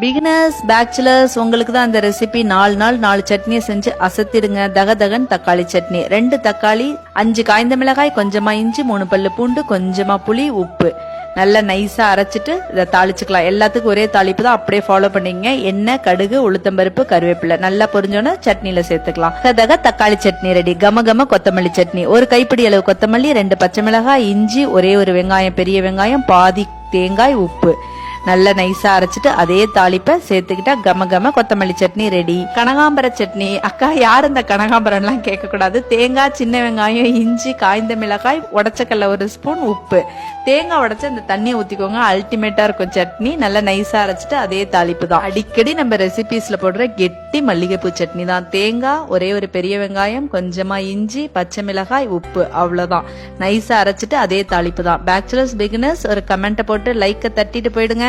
Beginners bachelors உங்களுக்கு தான் இந்த ரெசிபி 4 நாள் 4 சட்னியை செஞ்சு அசத்திடுங்க. தகதகன் தக்காளி சட்னி. 2 தக்காளி, 5 காய்ந்த மிளகாய், கொஞ்சமா இஞ்சி, 3 பல்லு பூண்டு, கொஞ்சமா புளி, உப்பு. நல்லா நைஸா அரைச்சிட்டு இதை தாளிச்சுக்கலாம். எல்லாத்துக்கும் ஒரே தாளிப்பு தான், அப்படியே ஃபாலோ பண்ணிங்க. எண்ணெய், கடுகு, உளுத்தம்பருப்பு, கருவேப்பிலை நல்லா பொரிஞ்சோன்னா சட்னியில சேர்த்துக்கலாம். தகதக தக்காளி சட்னி ரெடி. கம கம கொத்தமல்லி சட்னி. ஒரு கைப்பிடி அளவு கொத்தமல்லி, 2 பச்சை மிளகாய், இஞ்சி, ஒரே ஒரு வெங்காயம், பெரிய வெங்காயம், பாதி தேங்காய், உப்பு. நல்லா நைஸா அரைச்சிட்டு அதே தாளிப்பை சேர்த்துக்கிட்டா கம கம கொத்தமல்லி சட்னி ரெடி. கனகாம்பர சட்னி. அக்கா யார் இந்த கனகாம்பரம் எல்லாம் கேட்க கூடாது. தேங்காய், சின்ன வெங்காயம், இஞ்சி, காய்ந்த மிளகாய், உடச்சக்கல்ல 1 ஸ்பூன், உப்பு. தேங்காய் உடைச்சு அந்த தண்ணியை ஊத்திக்கோங்க. அல்டிமேட்டா இருக்கும் சட்னி. நல்லா நைஸா அரைச்சிட்டு அதே தாளிப்பு தான். அடிக்கடி நம்ம ரெசிபிஸ்ல போடுற கெட்டி மல்லிகைப்பூ சட்னி தான். தேங்காய், ஒரே ஒரு பெரிய வெங்காயம், கொஞ்சமா இஞ்சி, பச்சை மிளகாய், உப்பு, அவ்வளவுதான். நைஸா அரைச்சிட்டு அதே தாளிப்பு தான். பேச்சுலர்ஸ் பிகினர்ஸ் ஒரு கமெண்ட் போட்டு லைக்க தட்டிட்டு போயிடுங்க.